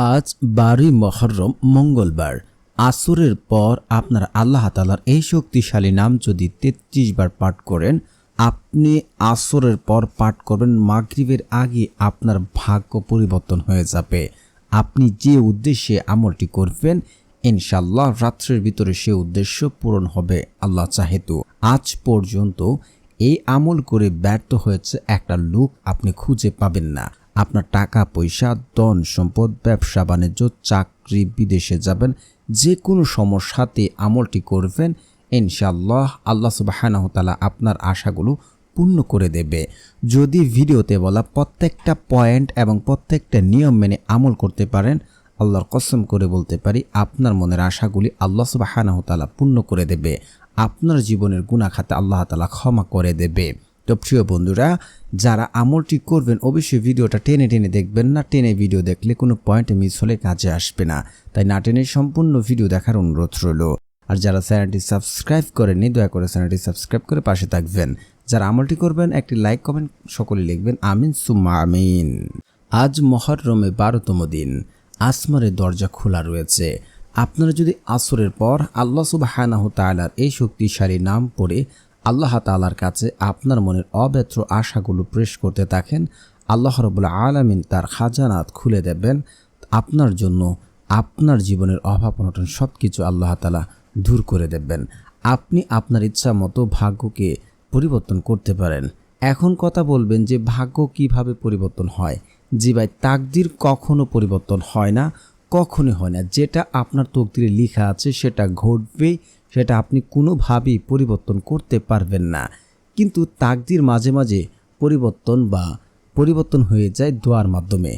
আজ 12ই মুহররম মঙ্গলবার। আসরের পর আপনার আল্লাহ তাআলার এই শক্তিশালী নাম যদি ৩৩ বার পাঠ করেন, আপনি আসরের পর পাঠ করবেন, মাগরিবের আগে আপনার ভাগ্য পরিবর্তন হয়ে যাবে। আপনি যে উদ্দেশ্যে আমলটি করবেন, ইনশাআল্লাহ রাত্রের ভিতরে সে উদ্দেশ্য পূরণ হবে আল্লাহ চাহেতু। আজ পর্যন্ত এই আমল করে ব্যর্থ হয়েছে একটা লোক আপনি খুঁজে পাবেন না। আপনার টাকা পয়সা, ধন সম্পদ, ব্যবসা বাণিজ্য, চাকরি, বিদেশে যাবেন, যে কোনো সমস্যাতে আমলটি করবেন, ইনশাআল্লাহ আল্লাহ সুবহানাহু ওয়া তাআলা আপনার আশাগুলো পূর্ণ করে দেবে। যদি ভিডিওতে বলা প্রত্যেকটা পয়েন্ট এবং প্রত্যেকটা নিয়ম মেনে আমল করতে পারেন, আল্লাহর কসম করে বলতে পারি আপনার মনের আশাগুলি আল্লাহ সুবহানাহু ওয়া তাআলা পূর্ণ করে দেবে। আপনার জীবনের গুনাহ খাতা আল্লাহ তাআলা ক্ষমা করে দেবে। তো প্রিয় বন্ধুরা, যারা আমলটি করবেন অবশ্যই ভিডিওটা টেনে টেনে দেখবেন না। টেনে ভিডিও দেখলে কোনো পয়েন্ট মিস হলে কাজে আসবে না, তাই না টেনে সম্পূর্ণ ভিডিও দেখার অনুরোধ রইল। আর যারা চ্যানেলটি সাবস্ক্রাইব করেননি, দয়া করে চ্যানেলটি সাবস্ক্রাইব করে পাশে থাকবেন। যারা আমলটি করবেন একটি লাইক কমেন্ট সকলে লিখবেন আমিন সুম্মা আমিন। আজ মুহররমে 12তম দিন, আসমানের দরজা খোলা রয়েছে। আপনারা যদি আসরের পর আল্লাহ সুবহানাহু ওয়া তাআলার এই শক্তিশালী নাম পড়ে আল্লাহ তাআলার কাছে আপনার মনের অব্যর্থ আশাগুলো পেশ করতে থাকেন, আল্লাহ রাব্বুল আলামিন তার খাজানাত খুলে দেবেন আপনার জন্য। আপনার জীবনের অভাব অনটন সব কিছু আল্লাহ তাআলা দূর করে দেবেন। আপনি আপনার ইচ্ছা মতো ভাগ্যকে পরিবর্তন করতে পারেন। এখন কথা বলবেন যে ভাগ্য কিভাবে পরিবর্তন হয়? জি ভাই, তাকদির কখনো পরিবর্তন হয় না, কখনোই হয় না। যেটা আপনার তকদিরে লেখা আছে সেটা ঘটবেই, সেটা আপনি কোনোভাবেই পরিবর্তন করতে পারবেন না। কিন্তু তাকদির মাঝে মাঝে পরিবর্তন হয়ে যায় দোয়ার মাধ্যমে।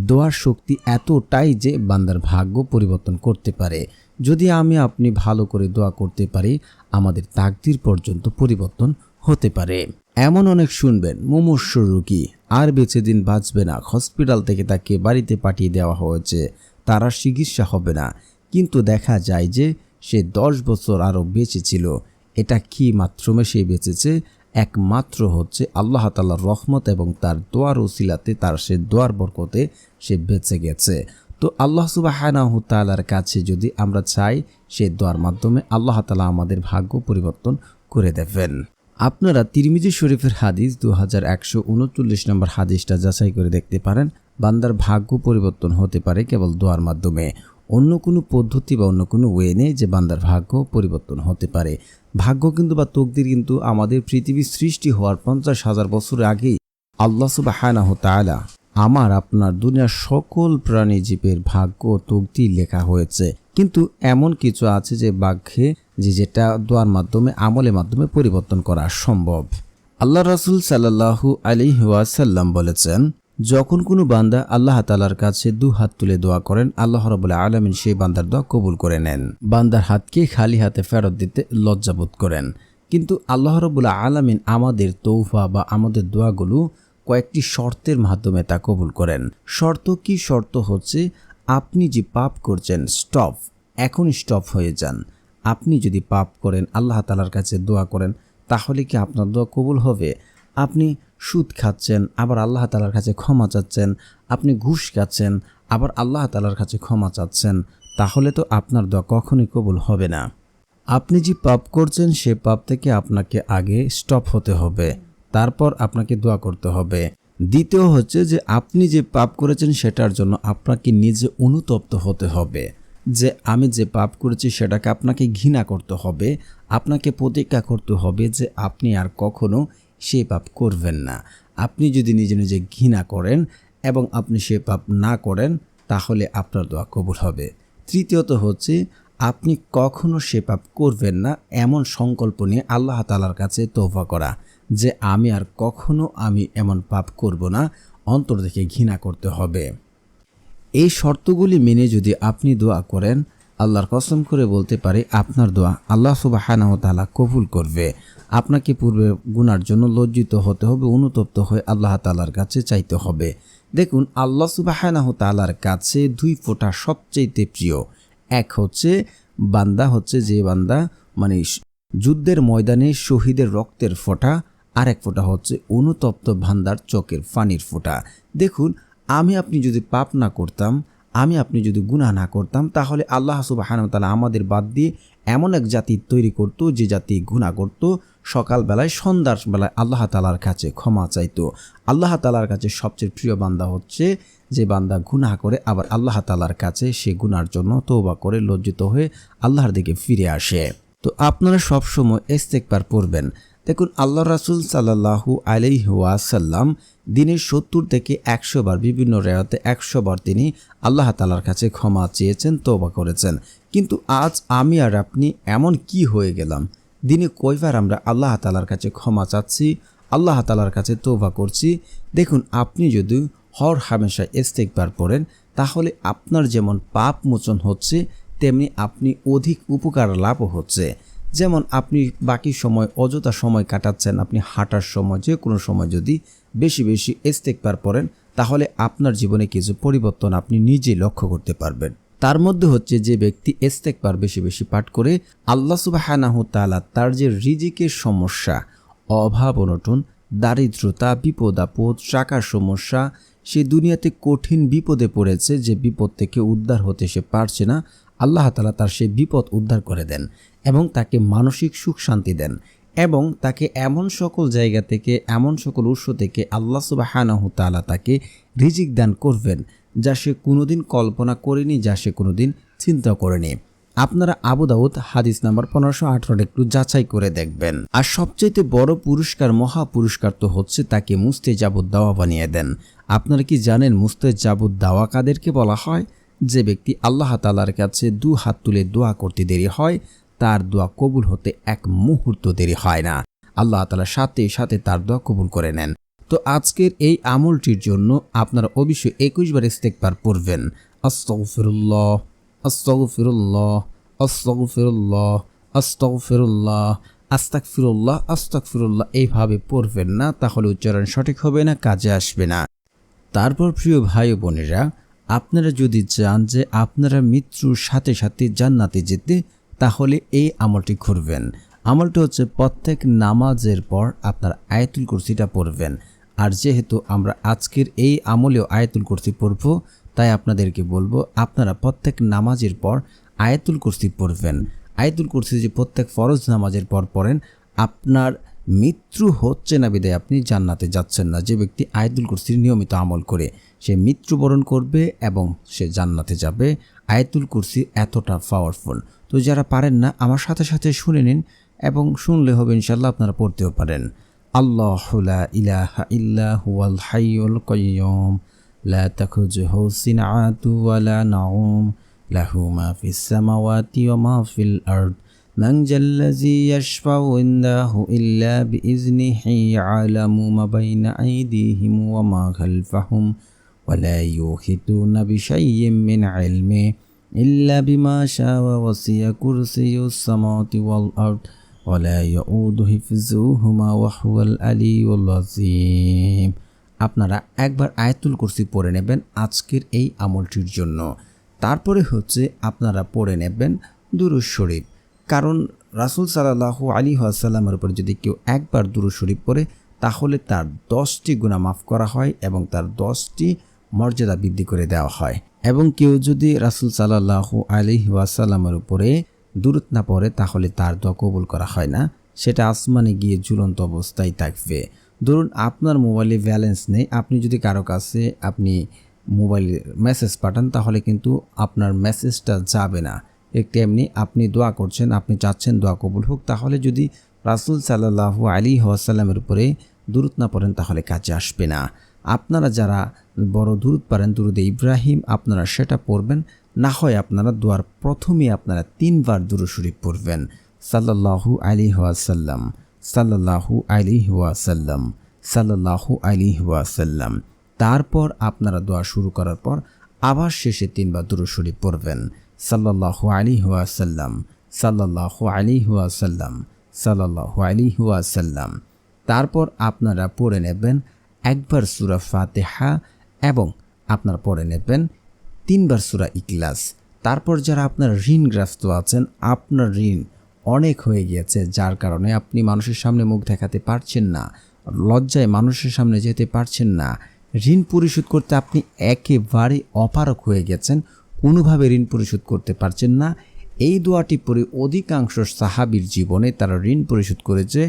দোয়ার শক্তি এতটাই যে বান্দার ভাগ্য পরিবর্তন করতে পারে। যদি আপনি ভালো করে দোয়া করতে পারি, আমাদের তাকদির পর্যন্ত পরিবর্তন হতে পারে। এমন অনেক শুনবেন মুমূর্ষ রোগী, আর বেঁচে দিন বাঁচবে না, হসপিটাল থেকে তাকে বাড়িতে পাঠিয়ে দেওয়া হয়েছে, তারা চিকিৎসা হবে না, কিন্তু দেখা যায় যে সে 10 বছর আরও বেঁচে ছিল। এটা কি মাধ্যমে সে বেঁচেছে? একমাত্র হচ্ছে আল্লাহ তাআলার রহমত এবং তার দোয়ার উসিলাতে, তার সে দোয়ার বরকতে সে বেঁচে গেছে। তো আল্লাহ সুবহানাহু ওয়া তাআলার কাছে যদি আমরা চাই, সে দোয়ার মাধ্যমে আল্লাহ তাআলা আমাদের ভাগ্য পরিবর্তন করে দেবেন। আপনারা তিরমিজি শরীফের হাদিস 2139 নম্বর হাদিসটা যাচাই করে দেখতে পারেন। বান্দার ভাগ্য পরিবর্তন হতে পারে কেবল দোয়ার মাধ্যমে। অন্য কোনো পদ্ধতি বা অন্য কোনো ওয়ে নেই যে বান্দার ভাগ্য পরিবর্তন হতে পারে। ভাগ্য কিন্তু বা তকদির কিন্তু আমাদের পৃথিবীর সৃষ্টি হওয়ার 50,000 বছর আগেই আল্লাহ সুবহানাহু ওয়া তাআলা আমার আপনার দুনিয়ার সকল প্রাণী জীবের ভাগ্য তকদির লেখা হয়েছে। কিন্তু এমন কিছু আছে যে ভাগ্যে যেটা দোয়ার মাধ্যমে, আমলের মাধ্যমে পরিবর্তন করা সম্ভব। আল্লাহ রাসূল সাল্লাল্লাহু আলাইহি ওয়াসাল্লাম বলেছেন, যখন কোনো বান্দা আল্লাহ তাআলার কাছে 2 হাত তুলে দোয়া করেন, আল্লাহ রাব্বুল আলামিন সেই বান্দার দোয়া কবুল করে নেন। বান্দার হাতকে খালি হাতে ফেরত দিতে লজ্জাবোধ করেন। কিন্তু আল্লাহ রাব্বুল আলামিন আমাদের তৌফা বা আমাদের দোয়াগুলো কয়েকটি শর্তের মাধ্যমে তা কবুল করেন। শর্ত কি? শর্ত হচ্ছে আপনি যে পাপ করছেন, এখনই স্টপ হয়ে যান। আপনি যদি পাপ করেন, আল্লাহ তাআলার কাছে দোয়া করেন, তাহলে কি আপনার দোয়া কবুল হবে? আপনি সুদ খাচ্ছেন, আবার আল্লাহ তাআলার কাছে ক্ষমা চাচ্ছেন, আপনি ঘুষ খাচ্ছেন, আবার আল্লাহ তাআলার কাছে ক্ষমা চাচ্ছেন, তাহলে তো আপনার দোয়া কখনোই কবুল হবে না। আপনি যে পাপ করছেন সে পাপ থেকে আপনাকে আগে স্টপ হতে হবে, তারপর আপনাকে দোয়া করতে হবে। দ্বিতীয় হচ্ছে যে আপনি যে পাপ করেছেন সেটার জন্য আপনাকে নিজে অনুতপ্ত হতে হবে, যে আমি যে পাপ করেছি সেটাকে আপনাকে ঘৃণা করতে হবে, আপনাকে প্রতিজ্ঞা করতে হবে যে আপনি আর কখনো সেই পাপ করবেন না। আপনি যদি নিজে নিজে ঘৃণা করেন এবং আপনি সে পাপ না করেন, তাহলে আপনার দোয়া কবুল হবে। তৃতীয়ত হচ্ছে আপনি কখনো সে পাপ করবেন না, এমন সংকল্প নিয়ে আল্লাহ তাআলার কাছে তওবা করা, যে আমি আর কখনো এমন পাপ করব না, অন্তর থেকে ঘৃণা করতে হবে। এই শর্তগুলি মেনে যদি আপনি দোয়া করেন, আল্লাহর কসম করে বলতে পারি আপনার দোয়া আল্লাহ সুবহানাহু ওয়া তাআলা কবুল করবে। আপনাকে পূর্বে গুনার জন্য লজ্জিত হতে হবে, অনুতপ্ত হয়ে আল্লাহ তাআলার কাছে চাইতে হবে। দেখুন, আল্লাহ সুবহানাহু ওয়া তাআলার কাছে 2 ফোঁটা সবচেয়ে প্রিয়। এক হচ্ছে যে বান্দা মানে যুদ্ধের ময়দানে শহীদের রক্তের ফোঁটা, আর এক ফোঁটা হচ্ছে অনুতপ্ত বান্দার চোখের পানির ফোঁটা। দেখুন, আপনি যদি পাপ না করতাম, আমি আপনি যদি গুনাহ না করতাম তাহলে আল্লাহ সুবহানাহু ওয়া তাআলা আমাদের বাদ দিয়ে এমন এক জাতি তৈরি করত যে জাতি গুনাহ করত, সকালবেলায় সন্ধ্যার বেলায় আল্লাহ তাআলার কাছে ক্ষমা চাইতো। আল্লাহ তাআলার কাছে সবচেয়ে প্রিয় বান্দা হচ্ছে যে বান্দা গুনাহ করে আবার আল্লাহ তাআলার কাছে সে গুনার জন্য তওবা করে লজ্জিত হয়ে আল্লাহর দিকে ফিরে আসে। তো আপনারা সবসময় ইস্তেগফার পড়বেন। দেখুন আল্লাহ রাসূল সাল্লাল্লাহু আলাইহি ওয়াসাল্লাম দিনে 70 থেকে 100 বার, বিভিন্ন রিওয়ায়াতে 100 বার তিনি আল্লাহ তাআলার কাছে ক্ষমা চেয়েছেন, তওবা করেছেন। কিন্তু আজ আমি আর আপনি এমন কি হয়ে গেলাম, দিনে কয়বার আমরা আল্লাহ তাআলার কাছে ক্ষমা চাচ্ছি, আল্লাহ তাআলার কাছে তওবা করছি। দেখুন আপনি যদি হর হামেশা ইস্তেগফার পড়েন তাহলে আপনার যেমন পাপ মোচন হচ্ছে তেমনি আপনি অধিক উপকার লাভও হচ্ছে। যেমন আপনি বাকি সময় অযথা সময় কাটাচ্ছেন, আপনি হাঁটার সময় যে কোনো সময় যদি বেশি বেশি ইস্তেগফার পড়েন তাহলে আপনার জীবনে কিছু পরিবর্তন আপনি নিজেই লক্ষ্য করতে পারবেন। তার মধ্যে হচ্ছে যে ব্যক্তি ইস্তেগফার বেশি বেশি পাঠ করে আল্লাহ সুবহানাহু তাআলা তার যে রিজিকের সমস্যা, অভাব অনটন, দারিদ্রতা, বিপদ আপদ, টাকার সমস্যা, সে দুনিয়াতে কঠিন বিপদে পড়েছে, যে বিপদ থেকে উদ্ধার হতে সে পারছে না, আল্লাহ তাআলা তার সে বিপদ উদ্ধার করে দেন এবং তাকে মানসিক সুখ শান্তি দেন এবং তাকে এমন সকল জায়গা থেকে, এমন সকল উৎস থেকে আল্লাহ সুবহানাহু তাআলা তাকে রিজিক দান করবেন যা সে কোনোদিন কল্পনা করেনি, যা সে কোনোদিন চিন্তা করেনি। আপনারা আবু দাউদ হাদিস নাম্বার 1518 একটু যাচাই করে দেখবেন। আর সবচেয়ে বড় পুরস্কার, মহা পুরস্কার তো হচ্ছে তাকে মুস্তাজাবুদ দাওয়া বানিয়ে দেন। আপনারা কি জানেন মুস্তাজাবুদ দাওয়া কাদেরকে বলা হয়? যে ব্যক্তি আল্লাহ তাআলার কাছে 2 হাত তুলে দোয়া করতে দেরি হয় তার দোয়া কবুল হতে এক মুহূর্ত দেরি হয় না, আল্লাহ তাআলা সাথে সাথে তার দোয়া কবুল করে নেন। তো আজকের এই আমলটির জন্য আপনারা অবশ্যই 21 বার ইস্তেগফার পড়বেন। আস্তাগফিরুল্লাহ, আস্তাগফিরুল্লাহ, আস্তাগফিরুল্লাহ, আস্তাগফিরুল্লাহ, আস্তাগফিরুল্লাহ, আস্তাগফিরুল্লাহ এইভাবে পড়বেন না, তাহলে উচ্চারণ সঠিক হবে না, কাজে আসবে না। তারপর প্রিয় ভাই ও বোনেরা, আপনারা যদি চান যে আপনারা মৃত্যুর সাথে সাথে জান্নাতে যেতে, তাহলে এই আমলটি করবেন। আমলটি হচ্ছে প্রত্যেক নামাজের পর আপনার আয়াতুল কুরসিটা পড়বেন। আর যেহেতু আমরা আজকের এই আমলেও আয়াতুল কুরসি পড়ব, তাই আপনাদেরকে বলবো আপনারা প্রত্যেক নামাজের পর আয়াতুল কুরসি পড়বেন। আয়াতুল কুরসি যে প্রত্যেক ফরজ নামাজের পর পড়েন, আপনার মৃত্যু হচ্ছে না বিদায় আপনি জান্নাতে যাচ্ছেন না। যে ব্যক্তি আয়াতুল কুরসির নিয়মিত আমল করে সে মৃত্যুবরণ করবে এবং সে জান্নাতে যাবে। আয়াতুল কুরসি এতটা পাওয়ারফুল। তো যারা পারেন না আমার সাথে সাথে শুনে নিন এবং শুনলে হবে ইনশাল্লাহ আপনারা পড়তেও পারেন। আল্লাহু লা ইলাহা ইল্লা হুয়াল হাইয়ুল কাইয়্যুম লা তাখুযুহু সিনআতু ওয়া লা নাওম লাহু মা ফিস সামাওয়াতি ওয়া মা ফিল আরদ মান জাল্লাযী ইয়াশফাউ ইনদাহু ইল্লা বিইজনিহি ইয়ালামু মা বাইনা আইদিহিম ওয়া মা খালফাহুম ওয়া লা ইউহিতুনা বিশাইয়্যিন মিন ইলমিহি ইল্লা বিমা শাআ ওয়াসি'a কুরসিয়্যুস সামাওয়াতি ওয়াল আরদ ওয়া লা ইয়াউদু হিফযুহুমা ওয়া হুয়াল আলিয়্যুল আযীম। আপনারা একবার আয়াতুল কুরসি পড়ে নেবেন আজকের এই আমলটির জন্য। তারপরে হচ্ছে আপনারা পড়ে নেবেন দুরূদ শরীফ। কারণ রাসূল সাল্লাল্লাহু আলাইহি ওয়াসাল্লামের উপর যদি কেউ একবার দুরূদ শরীফ পড়ে তাহলে তার 10টি গুনাহ মাফ করা হয় এবং তার 10টি মর্যাদা বৃদ্ধি করে দেওয়া হয়। এবং কেউ যদি রাসূল সাল্লাল্লাহু আলাইহি ওয়াসাল্লামের উপরে দুরূদ না পড়ে তাহলে তার দোয়া কবুল করা হয় না, সেটা আসমানে গিয়ে ঝুলন্ত অবস্থায় থাকবে। ধরুন আপনার মোবাইলে ব্যালেন্স নেই, আপনি যদি কারো কাছে আপনি মোবাইলে মেসেজ পাঠান তাহলে কিন্তু আপনার মেসেজটা যাবে না। একটি এমনি আপনি দোয়া করছেন, আপনি চাচ্ছেন দোয়া কবুল হোক, তাহলে যদি রাসূল সাল্লাল্লাহু আলাইহি ওয়াসাল্লামের উপরে দুরূদ না পড়েন তাহলে কাজে আসবে না। আপনারা যারা বড় দুরূদ পারেন, দুরূদে ইব্রাহিম, আপনারা সেটা পড়বেন। না হয় আপনারা দোয়ার প্রথমে আপনারা 3 বার দুরূদ শরীফ পড়বেন, সাল্লাল্লাহু আলাইহি ওয়াসাল্লাম, সাল্লাল্লাহু আলাইহি ওয়াসাল্লাম, সাল্লাল্লাহু আলাইহি ওয়াসাল্লাম। তারপর আপনারা দোয়া শুরু করার পর আবার শেষে 3 বার দুরূদ শরীফ পড়বেন, সাল্লাল্লাহু আলাইহি ওয়াসাল্লাম, সাল্লাল্লাহু আলাইহি ওয়াসাল্লাম, সাল্লাল্লাহু আলাইহি ওয়াসাল্লাম। তারপর আপনারা পড়ে নেবেন একবার সূরা ফাতিহা এবং আপনারা পড়ে নেবেন 3 বার সূরা ইখলাস। তারপর যারা আপনার ঋণগ্রস্ত আছেন, আপনার ঋণ অনেক হয়ে গিয়েছে যার কারণে আপনি মানুষের সামনে মুখ দেখাতে পারছেন না, লজ্জায় মানুষের সামনে যেতে পারছেন না, ঋণ পরিশোধ করতে আপনি একেবারে অপারগ হয়ে গেছেন, কোনোভাবে ঋণ পরিশোধ করতে পারছেন না, এই দোয়াটি পড়ে অধিকাংশ সাহাবীর জীবনে তারা ঋণ পরিশোধ করেছে।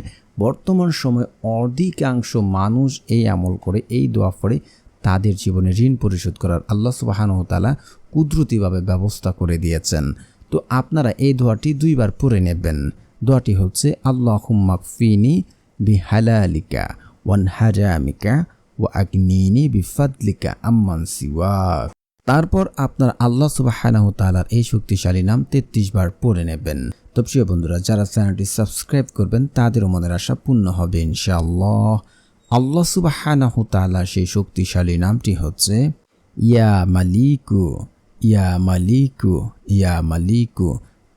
বর্তমান সময়ে অধিকাংশ মানুষ এই আমল করে, এই দোয়া পড়ে তাদের জীবনে ঋণ পরিশোধ করার আল্লাহ সুবহানাহু ওয়া তাআলা কুদরতিভাবে ব্যবস্থা করে দিয়েছেন। তো আপনারা এই দোয়াটি 2 বার পড়ে নেবেন। দোয়াটি হচ্ছে আল্লাহুম্মা কফিনি বিহালালিকা ওয়ান হারামিকা ওয়া আগনিনি বিফাদলিকা আম্মান সিওয়াক। তারপর আপনার আল্লাহ সুবহানাহু ওয়া তাআলার এই শক্তিশালী নাম 33 বার পড়ে নেবেন। তো প্রিয় বন্ধুরা, যারা চ্যানেলটি সাবস্ক্রাইব করবেন তাদেরও মনের আশা পূর্ণ হবে ইনশাআল্লাহ। আল্লাহ সুবহানাহু ওয়া তাআলার সেই শক্তিশালী নামটি হচ্ছে ইয়া মালিকু, ইয়া মালিকু, ইয়া মালিকু।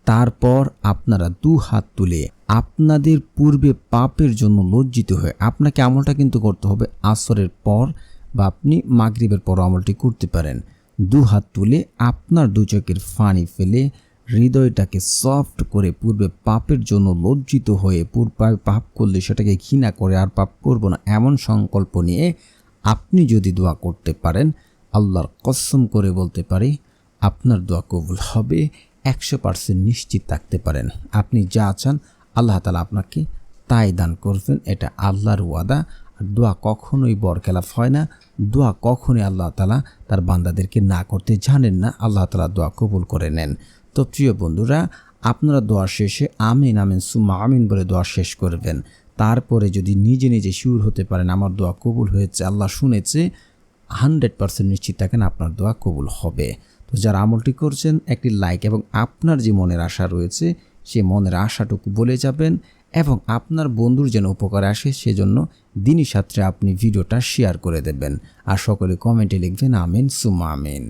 তারপর আপনারা 2 হাত তুলে আপনাদের পূর্বে পাপের জন্য লজ্জিত হয়ে, আপনাকে আমলটা কিন্তু করতে হবে আসরের পর বা আপনি মাগরিবের পর আমলটি করতে পারেন। 2 হাত তুলে আপনার 2 চোখের পানি ফেলে হৃদয়টাকে সফট করে পূর্বে পাপের জন্য লজ্জিত হয়ে, পূর্বে পাপ করলে সেটাকে ঘৃণা করে আর পাপ করব না এমন সংকল্প নিয়ে আপনি যদি দোয়া করতে পারেন, আল্লাহর কসম করে বলতে পারি আপনার দোয়া কবুল হবে। 100% নিশ্চিত থাকতে পারেন। আপনি যা চান আল্লাহ তাআলা আপনাকে তাই দান করবেন, এটা আল্লাহর ওয়াদা। আর দোয়া কখনোই বরখেলাপ হয় না, দোয়া কখনোই আল্লাহ তাআলা তার বান্দাদেরকে না করতে জানেন না। আল্লাহ তাআলা দোয়া কবুল করে নেন। তো প্রিয় বন্ধুরা, আপনারা দোয়া শেষে আমিন আমিন সুম্মা আমিন বলে দোয়া শেষ করবেন। তারপরে যদি নিজে নিজে শিওর হতে পারেন আমার দোয়া কবুল হয়েছে, আল্লাহ শুনেছে, 100% নিশ্চিত থাকেন আপনার দোয়া কবুল হবে। তো যারা আমলটি করছেন একটি লাইক এবং আপনার যে মনের আশা রয়েছে সেই মনের আশাটুকু বলে যাবেন, এবং আপনার বন্ধুর যেন উপকারে আসে সেজন্য দিনই সাথে আপনি ভিডিওটা শেয়ার করে দেবেন। আর সকলে কমেন্টে লিখবেন আমিন সুম্মা আমিন।